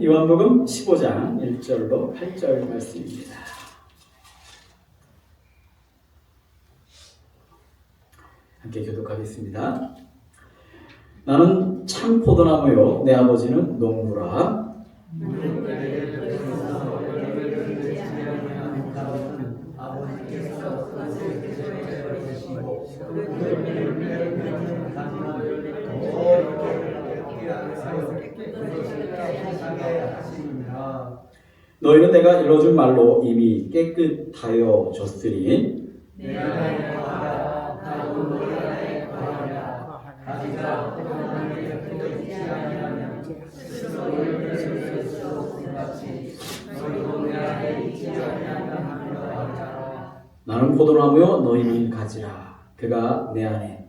요한복음 15장 1절로 8절 말씀입니다. 함께 교독하겠습니다. 나는 참 포도나무요 내 아버지는 농부라. 너희는 내가 일러준 말로 이미 깨끗하여 졌으니 나는 포도나무요 너희는 가지라. 그가 내 안에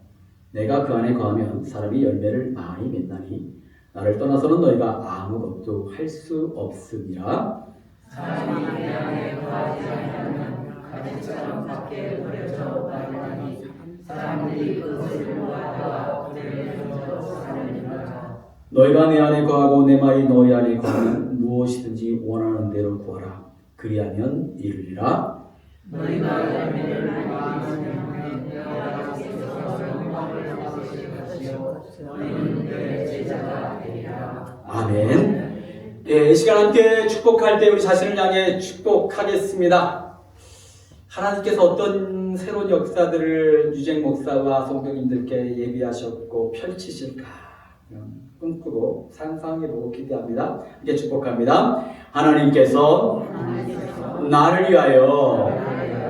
내가 그 안에 거하면 사람이 열매를 많이 맺나니 나를 떠나서는 너희가 아무것도 할 수 없음이라. 사람이 내 안에 거하지 아니하면 가지처럼 밖에 버려져 나가니 사람들이 그것을 모아다가 버리면서 사느니라. 너희가 내 안에 거하고 내 말이 너희 안에 거하면 무엇이든지 원하는 대로 구하라. 그리하면 이루리라. 너희가 열매를 많이 맺으면 내가 계속해서 영광을 받으실 것이요 너희는 내 제자가 되리라. 아멘. 이 시간 함께 축복할 때 우리 자신을 향해 축복하겠습니다. 하나님께서 어떤 새로운 역사들을 유쟁 목사와 성도님들께 예비하셨고 펼치실까 꿈꾸고 상상해보고 기대합니다. 함께 축복합니다. 하나님께서 나를 위하여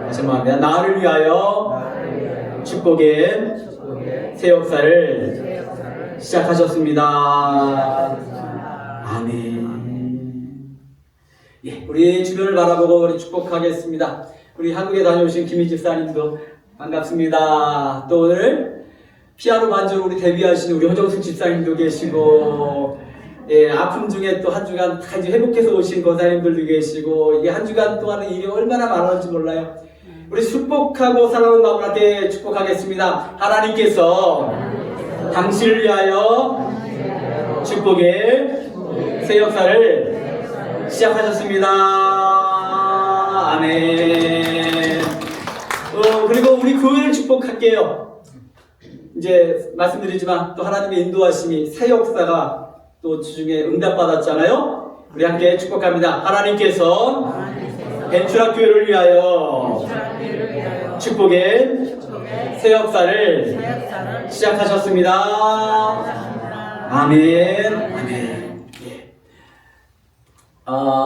다시 한번 합니다. 나를 위하여 축복의 새 역사를 시작하셨습니다. 아멘. 예, 우리 주변을 바라보고 우리 축복하겠습니다. 우리 한국에 다녀오신 김희 집사님도 반갑습니다. 또 오늘 피아노 반주로 우리 데뷔하신 우리 허정숙 집사님도 계시고, 예, 아픔 중에 또 한 주간 다 이제 회복해서 오신 권사님들도 계시고, 이게 한 주간 동안의 일이 얼마나 많았는지 몰라요. 우리 축복하고 사랑하는 마음한테 축복하겠습니다. 하나님께서 당신을 위하여 축복의 새 역사를 시작하셨습니다. 아멘. 그리고 우리 교회를 축복할게요. 이제 말씀드리지만 또 하나님의 인도하심이 새 역사가 또 주중에 응답받았잖아요. 우리 함께 축복합니다. 하나님께서 벤추라 교회를 위하여 축복의 새 역사를 시작하셨습니다. 아멘. 아멘.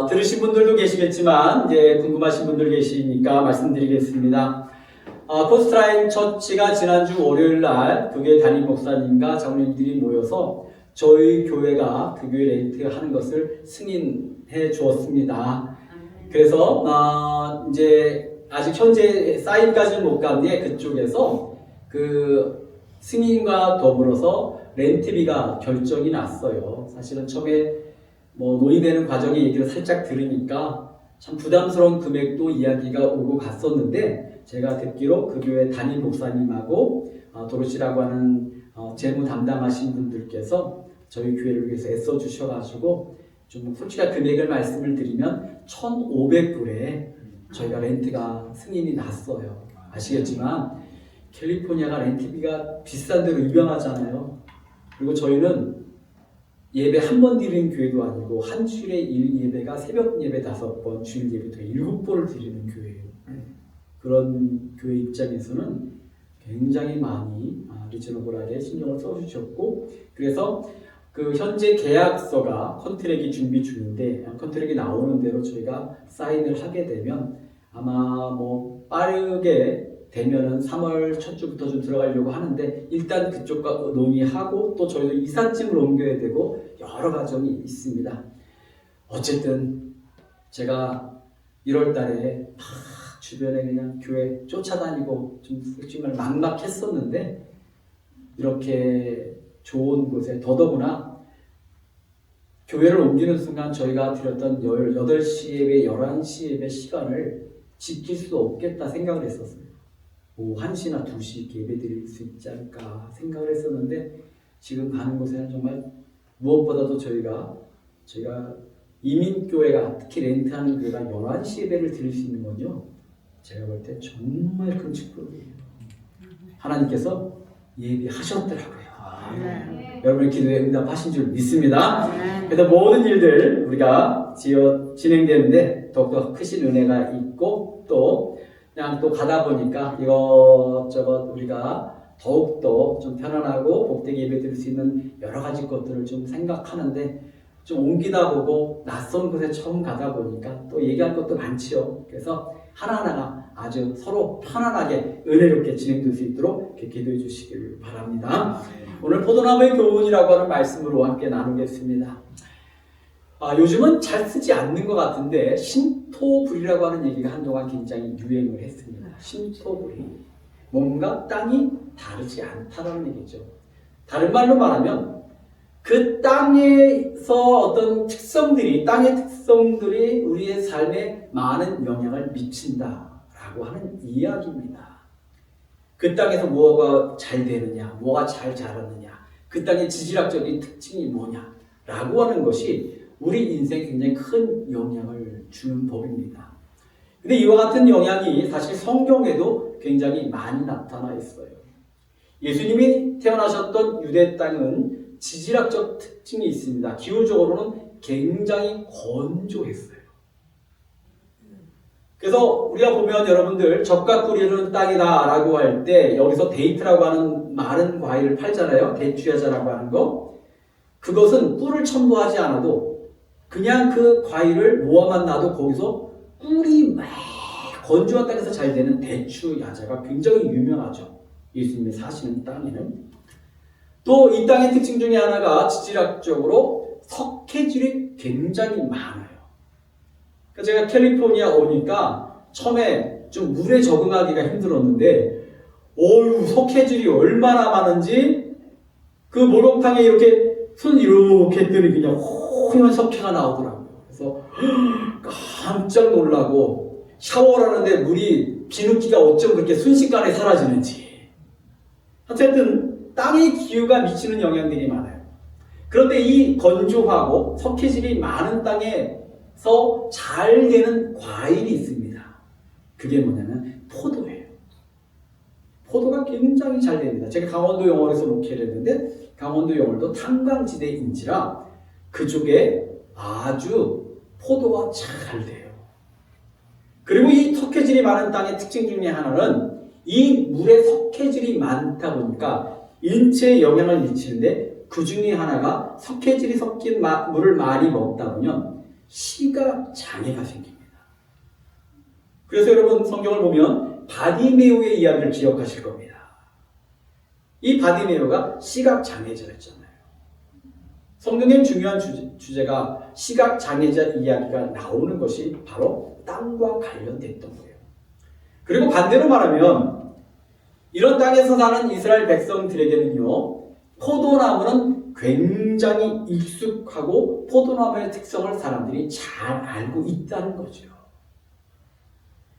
들으신 분들도 계시겠지만 이제 궁금하신 분들 계시니까 말씀드리겠습니다. 포스트라인 처치가 지난주 월요일날 교회 담임 목사님과 장로님들이 모여서 저희 교회가 그 교회 렌트하는 것을 승인해 주었습니다. 그래서 이제 아직 현재 사인까지는 못 갔는데 그쪽에서 그 승인과 더불어서 렌트비가 결정이 났어요. 사실은 처음에 논의되는 과정의 얘기를 살짝 들으니까 참 부담스러운 금액도 이야기가 오고 갔었는데 제가 듣기로 그 교회 담임 목사님하고 도로시라고 하는 재무 담당하신 분들께서 저희 교회를 위해서 애써 주셔가지고 좀 솔직한 금액을 말씀을 드리면 1,500불에 저희가 렌트가 승인이 났어요. 아시겠지만 캘리포니아가 렌트비가 비싼 데로 유명하잖아요. 그리고 저희는 예배 한 번 드리는 교회도 아니고 한 주일에 1예배가 새벽 예배 5번, 주일 예배도 7번을 드리는 교회예요. 그런 교회 입장에서는 굉장히 많이 리저너블하게 신경을 써주셨고, 그래서 그 현재 계약서가 컨트랙이 준비 중인데 컨트랙이 나오는 대로 저희가 사인을 하게 되면 아마 빠르게 되면은 3월 첫 주부터 좀 들어가려고 하는데 일단 그쪽과 논의하고 또 저희도 이삿짐을 옮겨야 되고 여러 과정이 있습니다. 어쨌든 제가 1월 달에 주변에 그냥 교회 쫓아다니고 좀 솔직히 말 막막했었는데 이렇게 좋은 곳에 더더구나 교회를 옮기는 순간 저희가 드렸던 8시 예배, 11시 예배 시간을 지킬 수 없겠다 생각을 했었어요. 오후 1시나 2시 예배 드릴 수 있지 않을까 생각을 했었는데 지금 가는 곳에는 정말 무엇보다도 저희가 이민교회가 특히 렌트하는 교회가 11시 예배를 드릴 수 있는 건요, 제가 볼 때 정말 큰 축복이에요. 하나님께서 예비하셨더라고요. 여러분의 기도에 응답하신 줄 믿습니다. 그래서 모든 일들 우리가 진행되는데 더욱더 크신 은혜가 있고, 또 그냥 또 가다 보니까 이것저것 우리가 더욱더 좀 편안하고 복되게 예배 드릴 수 있는 여러 가지 것들을 좀 생각하는데, 좀 옮기다 보고 낯선 곳에 처음 가다 보니까 또 얘기할 것도 많지요. 그래서 하나하나가 아주 서로 편안하게 은혜롭게 진행될 수 있도록 이렇게 기도해 주시길 바랍니다. 오늘 포도나무의 교훈이라고 하는 말씀으로 함께 나누겠습니다. 요즘은 잘 쓰지 않는 것 같은데 신토불이라고 하는 얘기가 한동안 굉장히 유행을 했습니다. 신토불이 뭔가 땅이 다르지 않다라는 얘기죠. 다른 말로 말하면 그 땅에서 어떤 땅의 특성들이 우리의 삶에 많은 영향을 미친다라고 하는 이야기입니다. 그 땅에서 뭐가 잘 되느냐, 뭐가 잘 자라느냐, 그 땅의 지질학적인 특징이 뭐냐라고 하는 것이 우리 인생에 굉장히 큰 영향을 주는 법입니다. 근데 이와 같은 영향이 사실 성경에도 굉장히 많이 나타나 있어요. 예수님이 태어나셨던 유대 땅은 지질학적 특징이 있습니다. 기후적으로는 굉장히 건조했어요. 그래서 우리가 보면 여러분들 젖과 꿀이 흐르는 땅이다 라고 할 때 여기서 데이트라고 하는 마른 과일을 팔잖아요. 대추야자라고 하는 거. 그것은 꿀을 첨부하지 않아도 그냥 그 과일을 모아만 놔도 거기서 꿀이 막 건조한 땅에서 잘 되는 대추야자가 굉장히 유명하죠. 예수님이 사시는 땅에는. 또 이 땅의 특징 중에 하나가 지질학적으로 석회질이 굉장히 많아요. 제가 캘리포니아 오니까 처음에 좀 물에 적응하기가 힘들었는데, 석회질이 얼마나 많은지 그 목욕탕에 이렇게 손 이렇게 했더니 그냥 호연 석회가 나오더라고요. 그래서 깜짝 놀라고 샤워를 하는데 물이 비누기가 어쩜 그렇게 순식간에 사라지는지. 어쨌든 땅의 기후가 미치는 영향들이 많아요. 그런데 이 건조하고 석회질이 많은 땅에서 잘 되는 과일이 있습니다. 그게 뭐냐면 포도예요. 포도가 굉장히 잘 됩니다. 제가 강원도 영월에서 목회를 했는데 강원도 영월도 탄광지대인지라 그쪽에 아주 포도가 잘 돼요. 그리고 이 석회질이 많은 땅의 특징 중에 하나는 이 물에 석회질이 많다 보니까 인체에 영향을 미치는데, 그 중에 하나가 석회질이 섞인 물을 많이 먹다 보면 시각 장애가 생깁니다. 그래서 여러분 성경을 보면 바디메오의 이야기를 기억하실 겁니다. 이 바디메오가 시각 장애자였잖아요. 성경의 중요한 주제가 시각 장애자 이야기가 나오는 것이 바로 땅과 관련됐던 거예요. 그리고 반대로 말하면 이런 땅에서 사는 이스라엘 백성들에게는요, 포도나무는 굉장히 익숙하고 포도나무의 특성을 사람들이 잘 알고 있다는 거죠.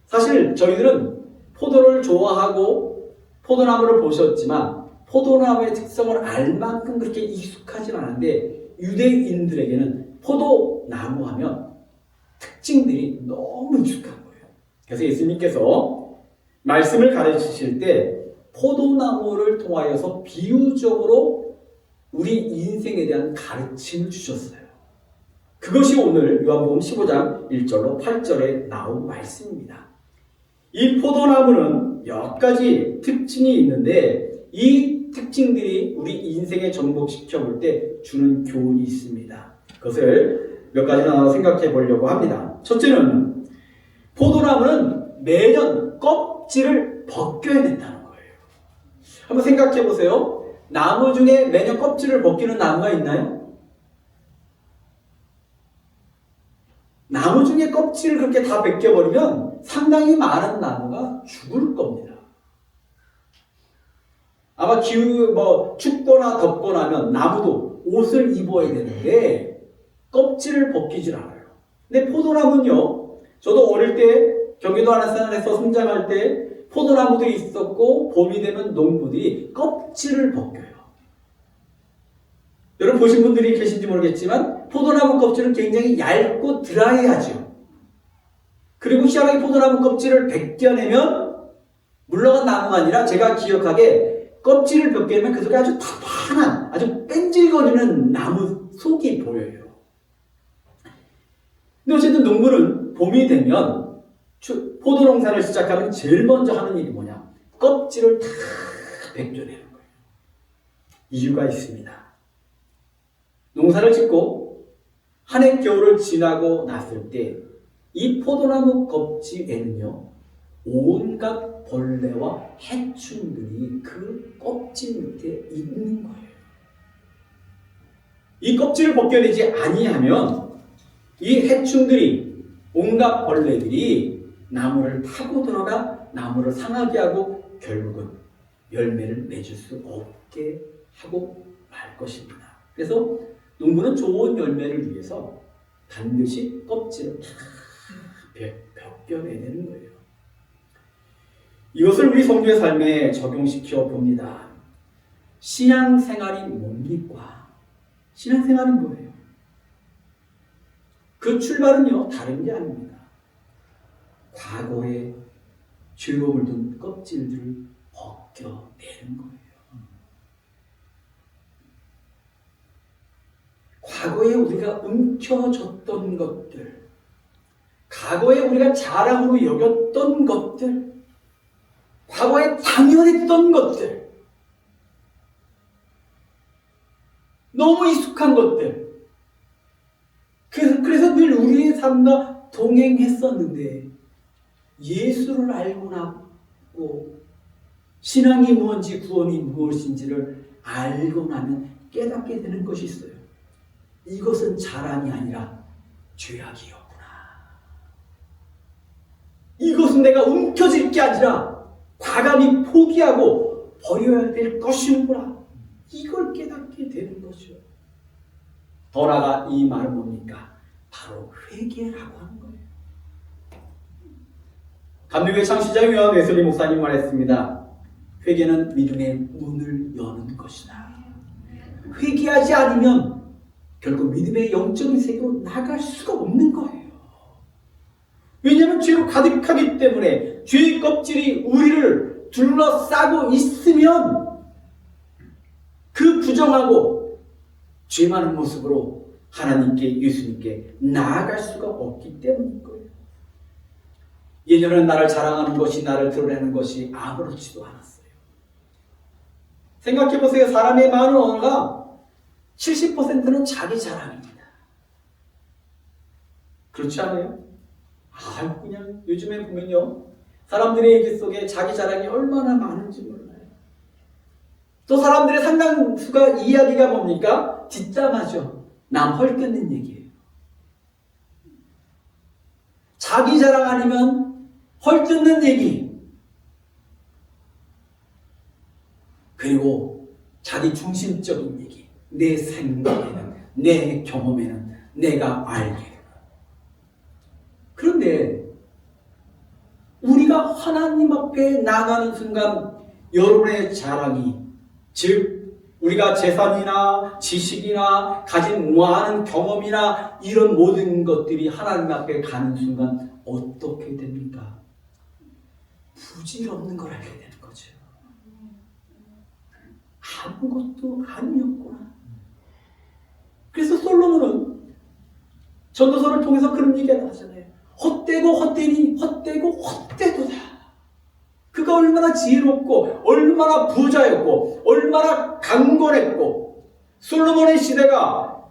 사실 저희들은 포도를 좋아하고 포도나무를 보셨지만 포도나무의 특성을 알 만큼 그렇게 익숙하진 않은데, 유대인들에게는 포도나무 하면 특징들이 너무 익숙한 거예요. 그래서 예수님께서 말씀을 가르치실 때 포도나무를 통하여서 비유적으로 우리 인생에 대한 가르침을 주셨어요. 그것이 오늘 요한복음 15장 1절로 8절에 나온 말씀입니다. 이 포도나무는 몇 가지 특징이 있는데 이 특징들이 우리 인생에 정복시켜 볼 때 주는 교훈이 있습니다. 그것을 몇 가지나 생각해 보려고 합니다. 첫째는 포도나무는 매년 껍질을 벗겨야 된다는 거예요. 한번 생각해 보세요. 나무 중에 매년 껍질을 벗기는 나무가 있나요? 나무 중에 껍질을 그렇게 다 벗겨버리면 상당히 많은 나무가 죽을 겁니다. 아마 춥거나 덥거나 하면 나무도 옷을 입어야 되는데 껍질을 벗기질 않아요. 근데 포도나무는요, 저도 어릴 때 경기도 안산에서 성장할 때 포도나무들이 있었고 봄이 되면 농부들이 껍질을 벗겨요. 여러분 보신 분들이 계신지 모르겠지만 포도나무 껍질은 굉장히 얇고 드라이하죠. 그리고 희한하게 포도나무 껍질을 벗겨내면 물러간 나무가 아니라 제가 기억하기에 껍질을 벗겨내면 그 속에 아주 탄탄한 아주 뺀질거리는 나무 속이 보여요. 근데 어쨌든 농부는 봄이 되면 포도 농사를 시작하면 제일 먼저 하는 일이 뭐냐? 껍질을 다 벗겨내는 거예요. 이유가 있습니다. 농사를 짓고 한 해 겨울을 지나고 났을 때 이 포도나무 껍질에는요 온갖 벌레와 해충들이 그 껍질 밑에 있는 거예요. 이 껍질을 벗겨내지 아니하면 이 해충들이 온갖 벌레들이 나무를 타고 들어가 나무를 상하게 하고 결국은 열매를 맺을 수 없게 하고 말 것입니다. 그래서 농부는 좋은 열매를 위해서 반드시 껍질을 다 벗겨내는 거예요. 이것을 우리 성도의 삶에 적용시켜 봅니다. 신앙생활이 뭡니까? 신앙생활이 뭐예요? 그 출발은요 다른 게 아닙니다. 과거에 죄로 물든 껍질들을 벗겨내는 거예요. 과거에 우리가 움켜졌던 것들, 과거에 우리가 자랑으로 여겼던 것들, 과거에 당연했던 것들, 너무 익숙한 것들, 그래서 늘 우리의 삶과 동행했었는데 예수를 알고 나고 신앙이 무엇인지 구원이 무엇인지를 알고 나면 깨닫게 되는 것이 있어요. 이것은 자랑이 아니라 죄악이었구나. 이것은 내가 움켜질 게 아니라 과감히 포기하고 버려야 될 것이구나. 이걸 깨닫게 되는 거죠. 더 나아가 이 말은 뭡니까? 바로 회개라고 하는 거예요. 감리교회 창시자 요한 웨슬리 목사님 말했습니다. 회개는 믿음의 문을 여는 것이다. 회개하지 않으면 결국 믿음의 영적인 세계로 나갈 수가 없는 거예요. 왜냐하면 죄로 가득하기 때문에 죄의 껍질이 우리를 둘러싸고 있으면 그 부정하고 죄 많은 모습으로 하나님께 예수님께 나아갈 수가 없기 때문인 거예요. 예전에는 나를 자랑하는 것이 나를 드러내는 것이 아무렇지도 않았어요. 생각해보세요. 사람의 많은 언어가 70%는 자기 자랑입니다. 그렇지 않아요? 그냥 요즘에 보면요 사람들의 얘기 속에 자기 자랑이 얼마나 많은지 몰라요. 또 사람들의 상당수가 이야기가 뭡니까? 뒷담화죠. 남 헐뜯는 얘기예요. 자기 자랑 아니면 헐뜯는 얘기, 그리고 자기 중심적인 얘기, 내 생각에는, 내 경험에는, 내가 알게. 그런데 우리가 하나님 앞에 나가는 순간 여러분의 자랑이, 즉 우리가 재산이나 지식이나 가진 많은 경험이나 이런 모든 것들이 하나님 앞에 가는 순간 어떻게 됩니까? 부질없는 걸 알게 되는 거죠. 아무것도 아니었구나. 그래서 솔로몬은 전도서를 통해서 그런 얘기를 하잖아요. 헛되고 헛되니 헛되고 헛되도다. 그가 얼마나 지혜롭고 얼마나 부자였고 얼마나 강건했고 솔로몬의 시대가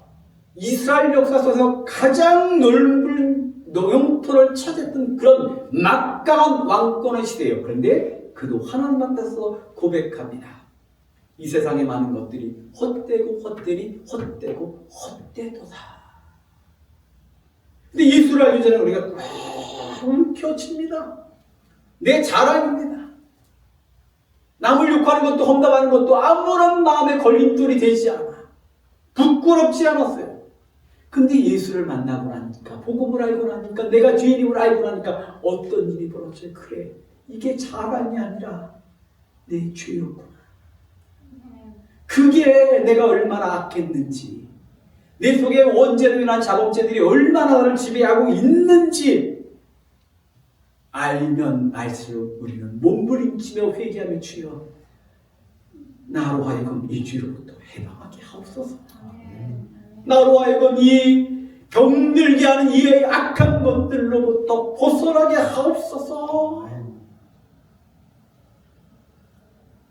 이스라엘 역사 속에서 가장 넓은 영토를 차지했던 그런 막강한 왕권의 시대예요. 그런데 그도 하나님 앞에서 고백합니다. 이 세상의 많은 것들이 헛되고 헛되니 헛되고 헛되도다. 근데 예수를 알기 전에 우리가 움켜칩니다. 내 자랑입니다. 남을 욕하는 것도 험담하는 것도 아무런 마음의 걸림돌이 되지 않아. 부끄럽지 않았어요. 근데 예수를 만나고 나니까, 복음을 알고 나니까, 내가 죄인임을 알고 나니까 어떤 일이 벌어져요? 그래, 이게 자랑이 아니라 내 죄였구나. 그게 내가 얼마나 악했는지, 내 속에 원죄로 인한 자범죄들이 얼마나 나를 지배하고 있는지 알면 알수록 우리는 몸부림치며 회개하며 주여 나로 하여금 이 죄로부터 해방하게 하옵소서. 나로 하여금 이 병들게 하는 이 악한 것들로부터 벗어나게 하옵소서.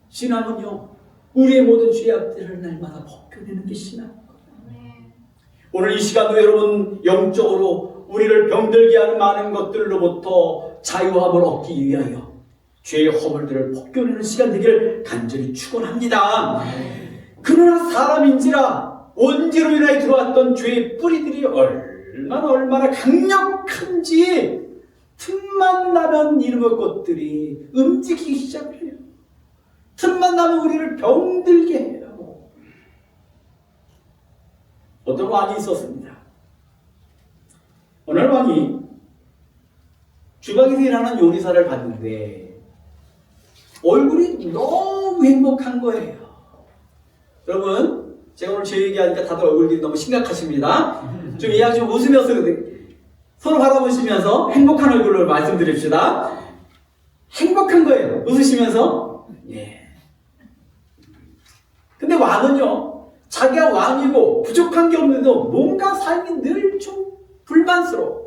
신앙은요, 우리의 모든 죄악들을 날마다 벗겨내는 게 신앙이거든요. 오늘 이 시간도 여러분 영적으로 우리를 병들게 하는 많은 것들로부터 자유함을 얻기 위하여 죄의 허물들을 벗겨내는 시간 되기를 간절히 축원합니다. 그러나 사람인지라 원죄로 인하여 들어왔던 죄의 뿌리들이 얼마나 강력한지 틈만 나면 이놈의 것들이 움직이기 시작을 해요. 틈만 나면 우리를 병들게 해요. 어떤 왕이 있었습니다. 어느 날 왕이 주방에서 일하는 요리사를 봤는데 얼굴이 너무 행복한 거예요. 여러분, 제가 오늘 제 얘기하니까 다들 얼굴이 너무 심각하십니다. 좀 이야기 좀 웃으면서 서로 바라보시면서 행복한 얼굴로 말씀드립시다. 행복한 거예요. 웃으시면서. 예. 근데 왕은요, 자기가 왕이고 부족한 게 없는데도 뭔가 삶이 늘 좀 불만스러워.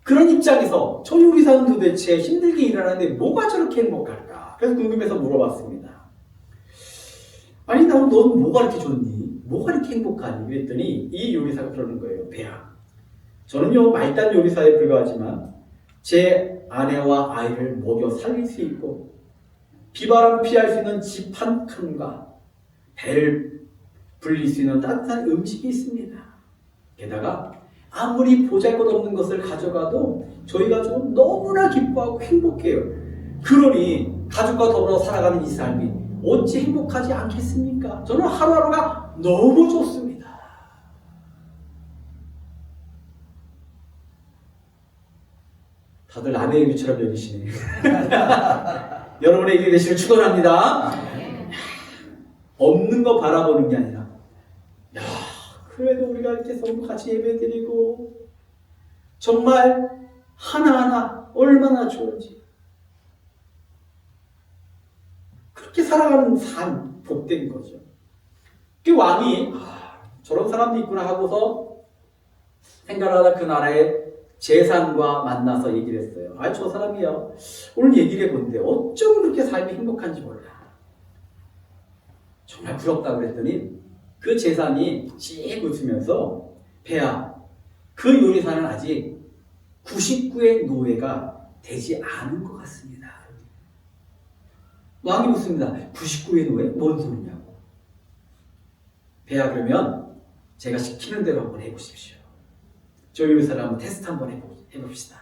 그런 입장에서 저 요리사는 도대체 힘들게 일하는데 뭐가 저렇게 행복할까? 그래서 궁금해서 물어봤습니다. 아니, 넌 뭐가 이렇게 좋니? 뭐가 이렇게 행복하니? 그랬더니 이 요리사가 그러는 거예요. 배야, 저는요 말단 요리사에 불과하지만 제 아내와 아이를 먹여 살릴 수 있고 비바람 피할 수 있는 집 한 칸과 배를 불릴 수 있는 따뜻한 음식이 있습니다. 게다가 아무리 보잘것없는 것을 가져가도 저희 가족은 너무나 기뻐하고 행복해요. 그러니 가족과 더불어 살아가는 이 삶이 어찌 행복하지 않겠습니까? 저는 하루하루가 너무 좋습니다. 다들 남의 얘기처럼 여기시네요. 여러분의 얘기 되시길 축원합니다. 없는 거 바라보는 게 아니라, 야, 그래도 우리가 이렇게 서로 같이 예배드리고 정말 하나하나 얼마나 좋은지, 그렇게 살아가는 삶, 복된 거죠. 그 왕이 저런 사람도 있구나 하고서 생각을 하다 그 나라의 재상과 만나서 얘기를 했어요. 저 사람이요, 오늘 얘기를 해본데 어쩜 그렇게 삶이 행복한지 몰라. 정말 부럽다고 그랬더니 그 재상이 씩 웃으면서, 배야, 그 요리사는 아직 99의 노예가 되지 않은 것 같습니다. 왕이 묻습니다. 99의 노예? 뭔 소리냐고. 배야, 그러면 제가 시키는 대로 한번 해보십시오. 저 요리사를 한번 테스트 한번 해봅시다.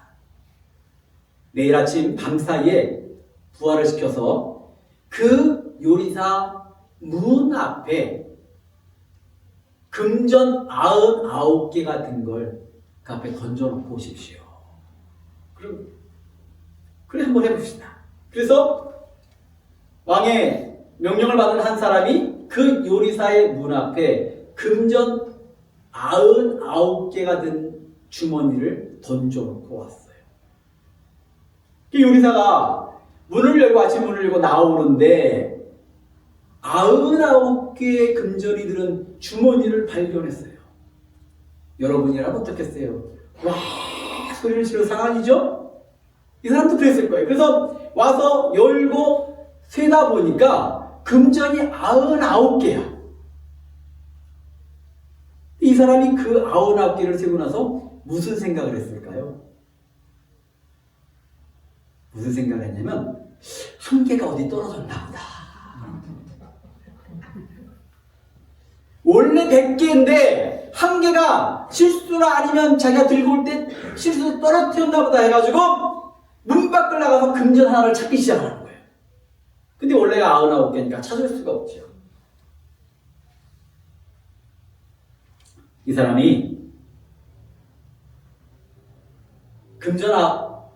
내일 아침 밤사이에 부활을 시켜서 그 요리사 문 앞에 금전 99개가 든 걸 그 앞에 던져놓고 오십시오. 그래 한번 해봅시다. 그래서 왕의 명령을 받은 한 사람이 그 요리사의 문 앞에 금전 99개가 든 주머니를 던져놓고 왔어요. 그 요리사가 문을 열고 아침 문을 열고 나오는데 99개의 금전이 들은 주머니를 발견했어요. 여러분이라면 어떻겠어요? 와, 소리를 지르는 상황이죠? 이 사람도 그랬을 거예요. 그래서 와서 열고 세다 보니까 금전이 99개야. 이 사람이 그 99개를 세고 나서 무슨 생각을 했을까요? 무슨 생각을 했냐면, 한 개가 어디 떨어졌나 보다. 원래 100개인데 한 개가 실수나 아니면 자기가 들고 올 때 실수로 떨어뜨렸나 보다 해가지고 문 밖을 나가서 금전 하나를 찾기 시작하는 거예요. 근데 원래가 99개니까 찾을 수가 없죠. 이 사람이 금전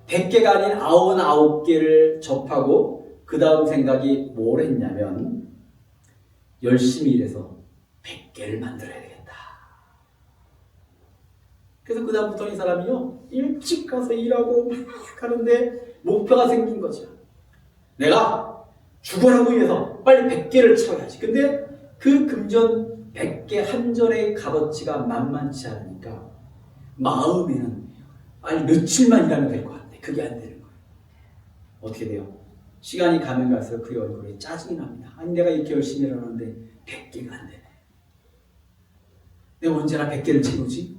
100개가 아닌 99개를 접하고 그 다음 생각이 뭘 했냐면 열심히 일해서 100개를 만들어야 되겠다. 그래서 그 다음부터 이 사람이요 일찍 가서 일하고 막 하는데 목표가 생긴 거죠. 내가 죽어라고 위해서 빨리 100개를 채워야지. 근데 그 금전 100개 한전의 값어치가 만만치 않으니까 마음에는 빨리 며칠만 일하면 될 것 같아. 그게 안 되는 거예요. 어떻게 돼요? 시간이 가면 갈수록 그의 얼굴에 짜증이 납니다. 아니 내가 이렇게 열심히 일하는데 100개가 안 되네. 내가 언제나 100개를 채우지?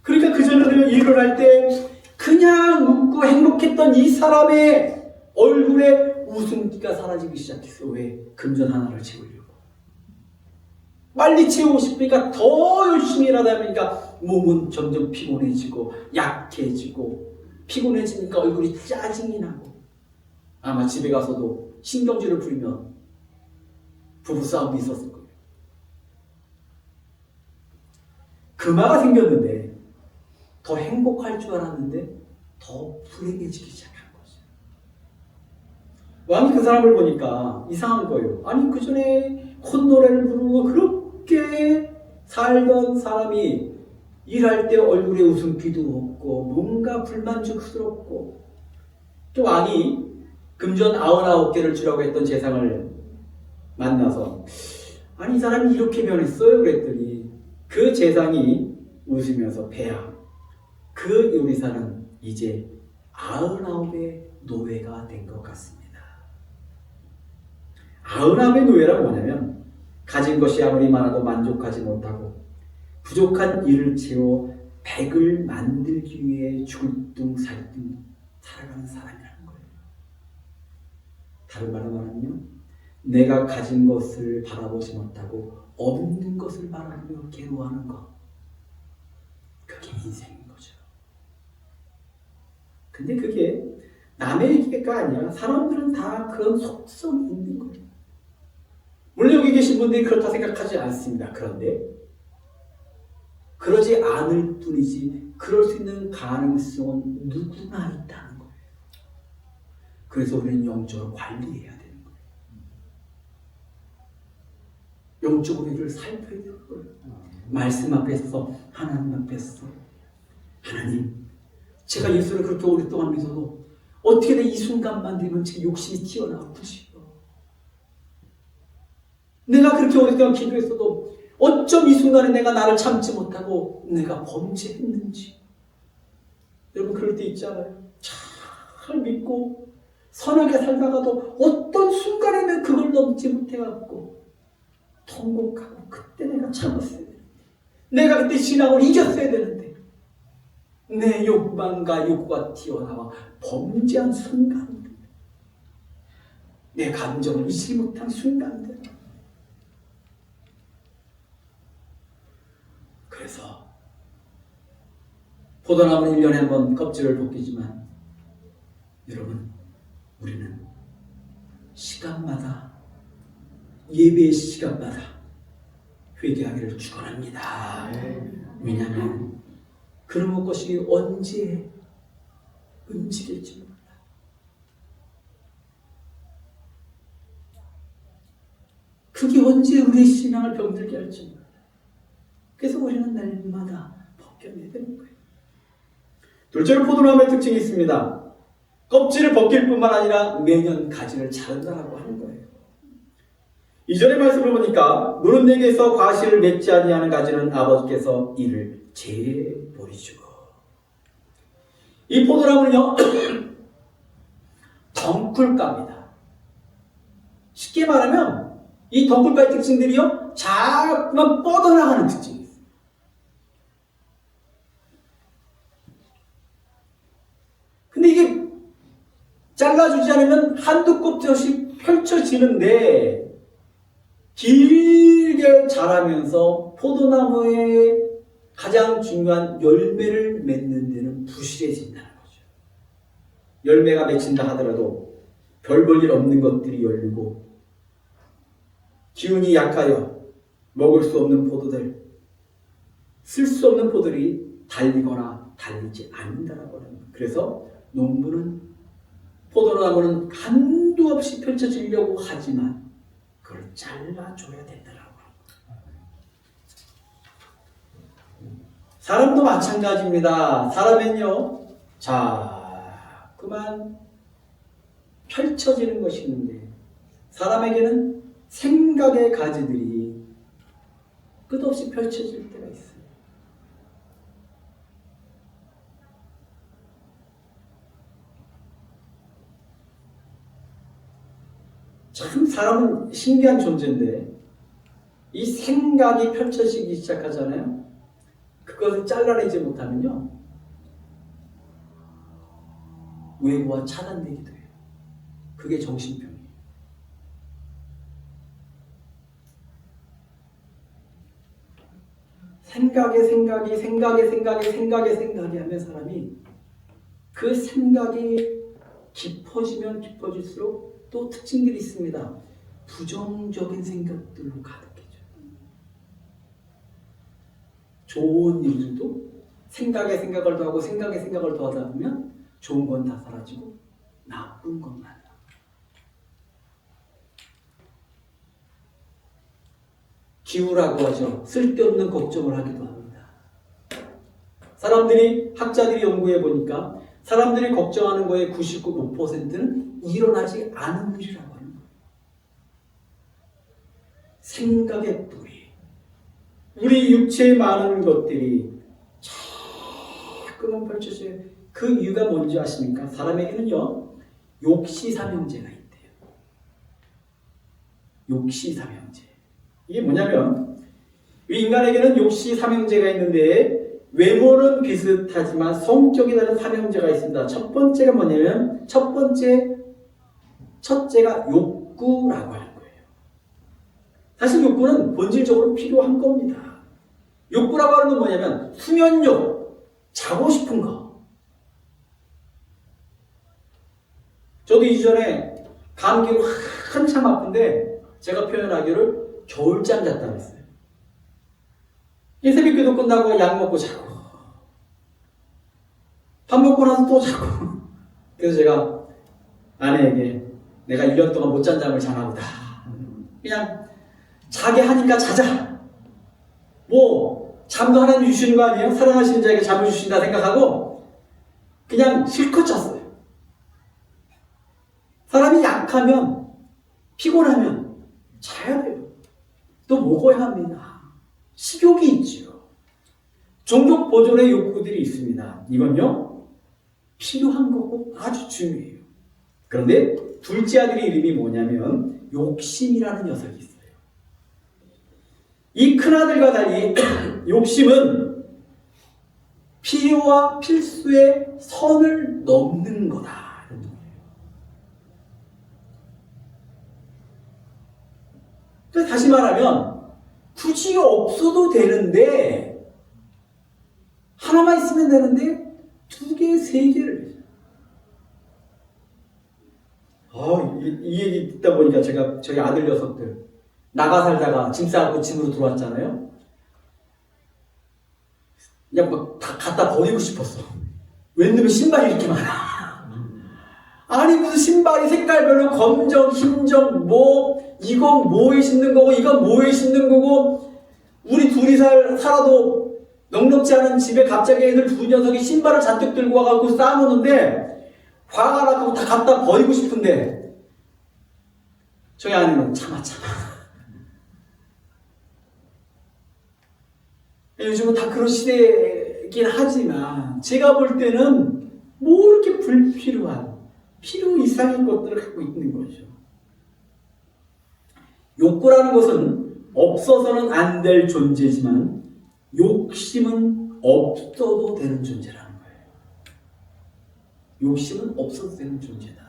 그러니까 그전에 일을 할 때 그냥 웃고 행복했던 이 사람의 얼굴에 웃음기가 사라지기 시작했어요. 왜? 금전 하나를 채우려고. 빨리 채우고 싶으니까 더 열심히 일하다 보니까 몸은 점점 피곤해지고 약해지고 피곤해지니까 얼굴이 짜증이 나고 아마 집에 가서도 신경질을 부리면 부부싸움이 있었을 거예요. 금화가 생겼는데 더 행복할 줄 알았는데 더 불행해지기 시작한 거죠. 왕이 그 사람을 보니까 이상한 거예요. 아니 그 전에 콧노래를 부르고 그렇게 살던 사람이 일할 때 얼굴에 웃음기도 없고 뭔가 불만족스럽고 또 왕이 금전 99개를 주라고 했던 재상을 만나서 아니 이 사람이 이렇게 변했어요? 그랬더니 그 재상이 웃으면서 배야 그 요리사는 이제 99의 노예가 된 것 같습니다. 99의 노예란 뭐냐면 가진 것이 아무리 많아도 만족하지 못하고 부족한 일을 채워 100을 만들기 위해 줄뚱살뚱 살아가는 사람이라는 거예요. 다른 말로 말하면요. 내가 가진 것을 바라보지 못하고 없는 것을 바라보며 괴로워하는 것. 그게 인생인 거죠. 근데 그게 남의 얘기가 아니라 사람들은 다 그런 속성이 있는 거예요. 물론 여기 계신 분들이 그렇다 생각하지 않습니다. 그런데 그러지 않을 뿐이지 그럴 수 있는 가능성은 누구나 있다는 거예요. 그래서 우리는 영적으로 관리해야 되는 거예요. 영적으로 이를 살펴야 되는 거예요. 말씀 앞에 서서 하나님 앞에 서서 하나님 제가 예수를 그렇게 오랫동안 믿어도 어떻게든 이 순간만 되면 제 욕심이 튀어나오지요. 내가 그렇게 오랫동안 기도했어도 어쩜 이 순간에 내가 나를 참지 못하고 내가 범죄했는지. 여러분 그럴 때 있잖아요. 잘 믿고 선하게 살다가도 어떤 순간에 내가 그걸 넘지 못해갖고 통곡하고 그때 내가 참았어야 되는데 내가 그때 신앙을 이겼어야 되는데 내 욕망과 욕구가 튀어나와 범죄한 순간들 내 감정을 잊지 못한 순간들 그래서 포도나무는 1년에 한 번 껍질을 벗기지만 여러분 우리는 시간마다 예배의 시간마다 회개하기를 축원합니다. 왜냐하면 그런 것이 언제 움직일지 몰라. 그게 언제 우리의 신앙을 병들게 할지 몰라. 그래서 우리는 날마다 벗겨내야 되는 거예요. 둘째로 포도나무의 특징이 있습니다. 껍질을 벗길 뿐만 아니라 매년 가지를 자른다라고 하는 거예요. 이전의 말씀을 보니까 너는 내게서 과실을 맺지 아니하는 가지는 아버지께서 이를 재버리시고 이 포도나무는요 덩굴가입니다. 쉽게 말하면 이 덩굴가의 특징들이요 자꾸만 뻗어나가는 특징이 있어요. 근데 이게 잘라주지 않으면 한두 껍질씩 펼쳐지는데 길게 자라면서 포도나무의 가장 중요한 열매를 맺는 데는 부실해진다는 거죠. 열매가 맺힌다 하더라도 별 볼 일 없는 것들이 열리고 기운이 약하여 먹을 수 없는 포도들, 쓸 수 없는 포도들이 달리거나 달리지 않는다라고 하는 거예요. 그래서 농부는 욕구로 하면은 한두 없이 펼쳐지려고 하지만 그걸 잘라줘야 된다라고. 사람도 마찬가지입니다. 사람은요, 자, 그만 펼쳐지는 것이 있는데 사람에게는 생각의 가지들이 끝없이 펼쳐질 때가 있어요. 참 사람은 신기한 존재인데 이 생각이 펼쳐지기 시작하잖아요. 그것을 잘라내지 못하면요 외부와 차단되기도 해요. 그게 정신병이에요. 생각이 하면 사람이 그 생각이 깊어지면 깊어질수록 또 특징들이 있습니다. 부정적인 생각들로 가득해져요. 좋은 일들도 생각을 더하고 생각을 더하다 보면 좋은 건 다 사라지고 나쁜 것만 남아요. 기우라고 하죠. 쓸데없는 걱정을 하기도 합니다. 학자들이 연구해 보니까 사람들이 걱정하는 거의 99%는 일어나지 않은 일이라고 하는 거예요. 생각의 뿌리. 우리 육체에 많은 것들이 자꾸만 펼쳐져요. 그 이유가 뭔지 아십니까? 사람에게는요, 욕시삼형제가 있대요. 욕시삼형제. 이게 뭐냐면, 인간에게는 욕시삼형제가 있는데, 외모는 비슷하지만 성격이 다른 삼형제가 있습니다. 첫 번째가 뭐냐면, 첫째가 욕구라고 하는 거예요. 사실 욕구는 본질적으로 필요한 겁니다. 욕구라고 하는 건 뭐냐면, 수면욕, 자고 싶은 거. 저도 이전에 감기로 한참 아픈데 제가 표현하기를 겨울잠 잤다 그랬어요. 이 새벽기도 끝나고 약 먹고 자고 밥 먹고 나서 또 자고. 그래서 제가 아내에게 내가 1년 동안 못 잔 잠을 자나 보다. 그냥 자게 하니까 자자. 뭐 잠도 하나님 주시는 거 아니에요? 사랑하시는 자에게 잠을 주신다 생각하고 그냥 실컷 잤어요. 사람이 약하면, 피곤하면 자야 돼요. 또 먹어야 합니다. 식욕이 있죠. 종족 보존의 욕구들이 있습니다. 이건요, 필요한 거고 아주 중요해요. 그런데 둘째 아들의 이름이 뭐냐면 욕심이라는 녀석이 있어요. 이 큰아들과 달리 욕심은 필요와 필수의 선을 넘는 거다. 다시 말하면 굳이 없어도 되는데 하나만 있으면 되는데 2개, 3개를 이 얘기 듣다 보니까 제가 저희 아들 녀석들 나가 살다가 짐 싸고 집으로 들어왔잖아요. 그냥 막 다 갖다 버리고 싶었어. 웬놈의 신발이 이렇게 많아. 아니 무슨 신발이 색깔별로 검정, 흰정, 뭐 이건 뭐에 신는 거고 이건 뭐에 신는 거고 우리 둘이 살아도 넉넉지 않은 집에 갑자기 애들 2녀석이 신발을 잔뜩 들고 와가지고 쌓아놓는데 화가 나고 다 갖다 버리고 싶은데 저희 아내는 참아. 요즘은 다 그런 시대이긴 하지만 제가 볼 때는 뭐 이렇게 불필요한 필요 이상의 것들을 갖고 있는 거죠. 욕구라는 것은 없어서는 안 될 존재지만 욕심은 없어도 되는 존재라는 거예요. 욕심은 없어도 되는 존재다.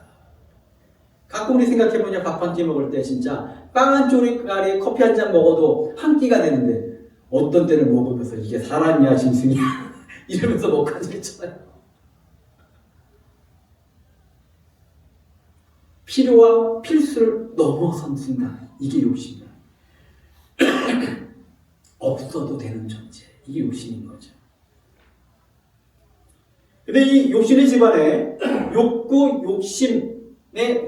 가끔 우리 생각해보냐, 밥 한 끼 먹을 때 진짜 빵 한 쪼리가리 커피 한 잔 먹어도 한 끼가 되는데 어떤 때는 먹으면서 이게 사람이야 짐승이야 이러면서 먹고 앉아있잖아요. 필요와 필수를 넘어선 순간 이게 욕심이야. 없어도 되는 존재, 이게 욕심인 거죠. 근데 이 욕심의 집안에 욕구, 욕심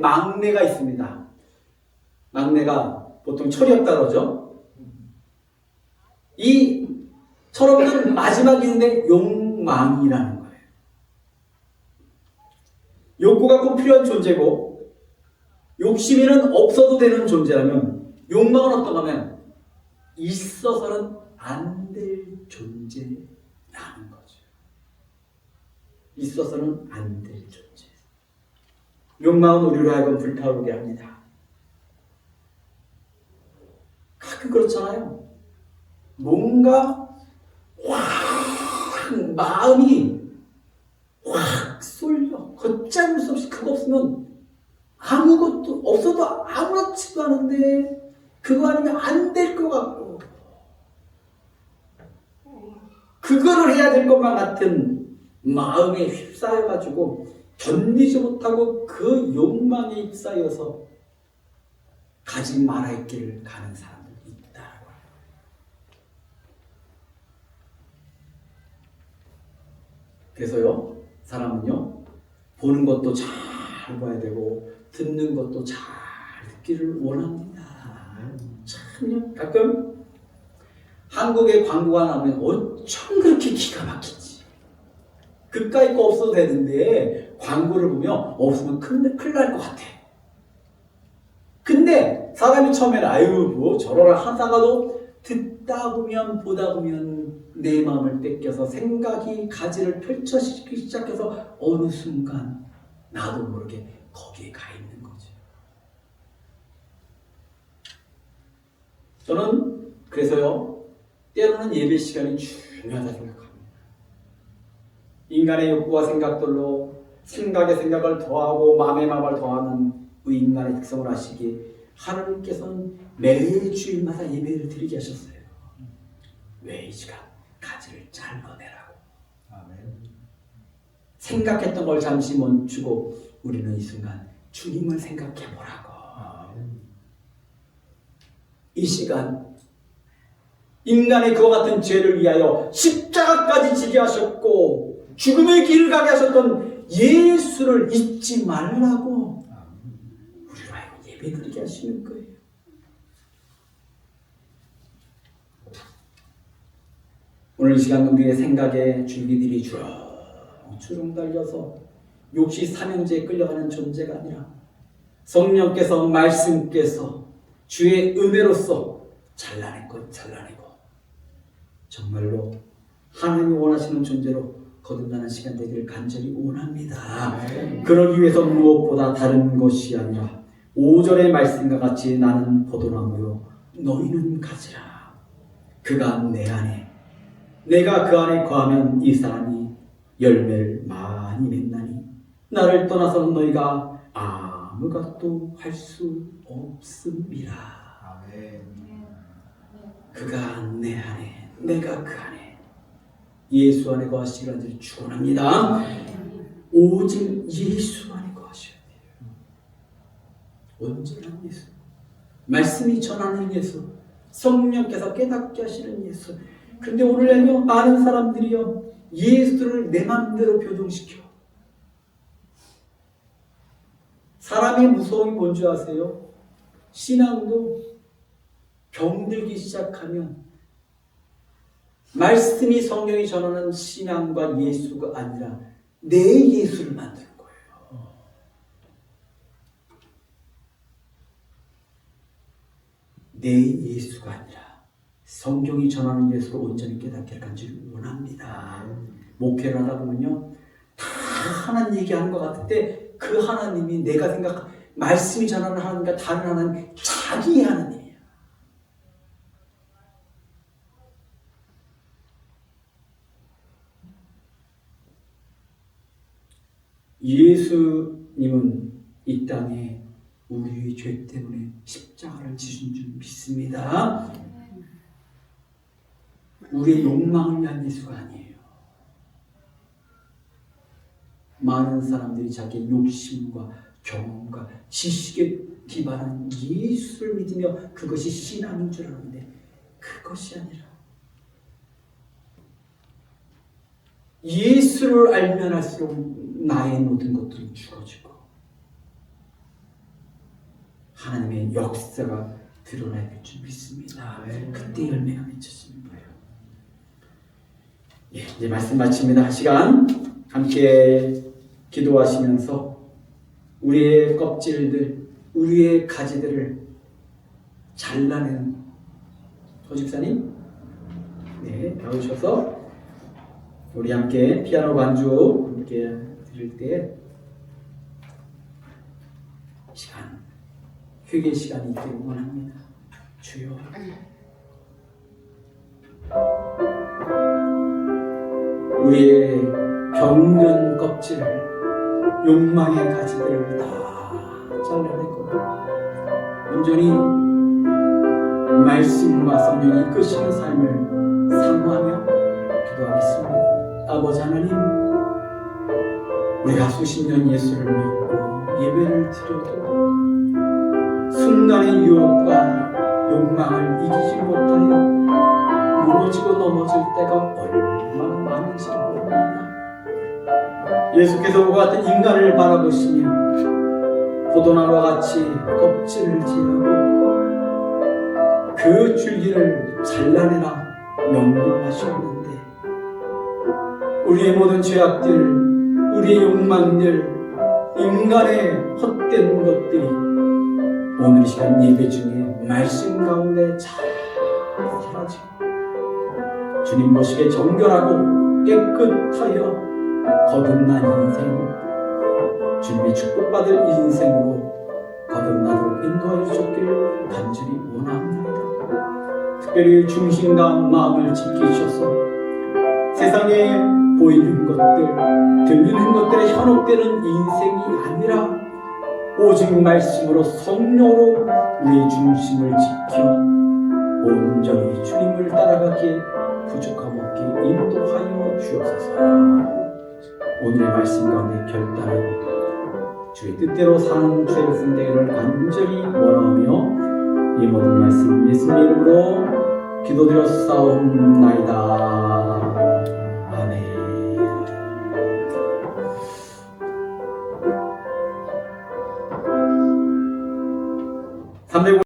막내가 있습니다. 막내가 보통 철이 없다 그러죠. 이 철없는 마지막 이름의 욕망이라는 거예요. 욕구가 꼭 필요한 존재고 욕심에는 없어도 되는 존재라면 욕망은 어떤가 하면 있어서는 안 될 존재라는 거죠. 있어서는 안 될 존재. 욕망은 우리로 하여금 불타오르게 합니다. 가끔 그렇잖아요. 뭔가 확 마음이 확 쏠려. 걷잡을 수 없이 그거 없으면 아무것도 없어도 아무렇지도 않은데 그거 아니면 안 될 것 같고 그거를 해야 될 것만 같은 마음에 휩싸여가지고 견디지 못하고 그 욕망에 휩싸여서 가지 말아야 길을 가는 사람들이 있다고 해요. 그래서요, 사람은요, 보는 것도 잘 봐야 되고 듣는 것도 잘 듣기를 원합니다. 참요, 가끔 한국의 광고가 나오면 어쩜 그렇게 기가 막히지. 그까이 거 없어도 되는데 광고를 보면 없으면 큰일 날 것 같아. 근데 사람이 처음에는 아유 뭐 저러라 하다가도 듣다 보면 보다 보면 내 마음을 뺏겨서 생각이 가지를 펼쳐지기 시작해서 어느 순간 나도 모르게 거기에 가 있는 거죠. 저는 그래서요 때로는 예배 시간이 중요하다 생각합니다. 인간의 욕구와 생각들로 생각에 생각을 더하고 마음에 마음을 더하는 우리 인간의 특성을 아시기에 하나님께서는 매주일마다 예배를 드리게 하셨어요. 왜 이 시간 가지를 잘라내라고. 생각했던 걸 잠시 멈추고 우리는 이 순간 주님을 생각해보라고. 이 시간 인간의 그와 같은 죄를 위하여 십자가까지 지게 하셨고 죽음의 길을 가게 하셨던 예수를 잊지 말라고 우리로 하여금 예배드리게 하시는 거예요. 오늘 이 시간 우리의 생각에 줄기들이 주렁주렁 달려서 욕시 삼형제에 끌려가는 존재가 아니라 성령께서 말씀께서 주의 은혜로서 잘라낼 것 잘라내고 정말로 하나님이 원하시는 존재로 거듭나는 시간 되기를 간절히 원합니다. 그러기 위해서 무엇보다 다른 것이 아니라 5절의 말씀과 같이 나는 포도나무요 너희는 가지라. 그가 내 안에 내가 그 안에 거하면 이 사람이 열매를 많이 맺나니 나를 떠나서는 너희가 아무것도 할 수 없습니다. 그가 내 안에 내가 그 안에 예수 안에 거하시기를 간절히 축원합니다. 오직 예수 안에 거하셔야 돼요. 온전한 예수, 말씀이 전하는 예수, 성령께서 깨닫게 하시는 예수. 그런데 오늘은요 많은 사람들이요 예수를 내 마음대로 표종시켜. 사람의 무서움이 뭔지 아세요? 신앙도 병들기 시작하면 말씀이 성령이 전하는 신앙과 예수가 아니라 내 예수를 만드는 거예요. 내 예수가 아니라 성경이 전하는 예수를 온전히 깨닫기를 간절히 원합니다. 목회를 하다 보면요 다 하나님 얘기하는 것 같은데 그 하나님이 내가 생각한 말씀이 전하는 하나님과 다른 하나님 자기의 하나님이에요. 예수님은 이 땅에 우리의 죄 때문에 십자가를 지신 줄 믿습니다. 우리의 욕망을 위한 예수가 아니에요. 많은 사람들이 자기의 욕심과 경험과 지식에 기반한 예수를 믿으며 그것이 신앙인 줄 아는데 그것이 아니라 예수를 알면 알수록 나의 모든 것들은 죽어지고 하나님의 역사가 드러날 줄 믿습니다. 그때 열매가 맺혀지는 거예요. 예, 이제 말씀 마칩니다. 시간 함께 기도하시면서 우리의 껍질들, 우리의 가지들을 잘라내는 조집사님, 네, 나오셔서 우리 함께 피아노 반주 함께 드릴 때 시간, 회개 시간이 있기를 원합니다. 주여, 우리의 병든 껍질을, 욕망의 가지들을 다 잘라내고 온전히 말씀과 성령이 이끄시는 삶을 사모하며 기도하겠습니다. 아버지 하나님, 우리가 수십 년 예수를 믿고 예배를 드려도 순간의 유혹과 욕망을 이기지 못하여 무너지고 넘어질 때가 얼마나 많은지 모릅니다. 예수께서 그와 같은 인간을 바라보시며 포도나무와 같이 껍질을 제하고 그 줄기를 잘라내라 명령하셨는데, 우리의 모든 죄악들, 우리의 욕망들, 인간의 헛된 것들이 오늘 이 시간 예배 중에 말씀 가운데 잘 사라지고 주님 보시기에 정결하고 깨끗하여 거듭난 인생, 주님의 축복받을 인생으로 거듭나도록 인도하여 주셨기를 간절히 원합니다. 특별히 중심과 마음을 지키셔서 세상에 보이는 것들, 들리는 것들에 현혹되는 인생이 아니라 오직 말씀으로 성령으로 우리의 중심을 지켜 온전히 주님을 따라가기에 부족함 없게 인도하여 주옵소서. 오늘의 말씀 가운데 결단하고 주의 뜻대로 사는 주의 백성 되기를 간절히 원하며 이 모든 말씀 예수님의 이름으로 기도드렸사옵나이다. 아멘.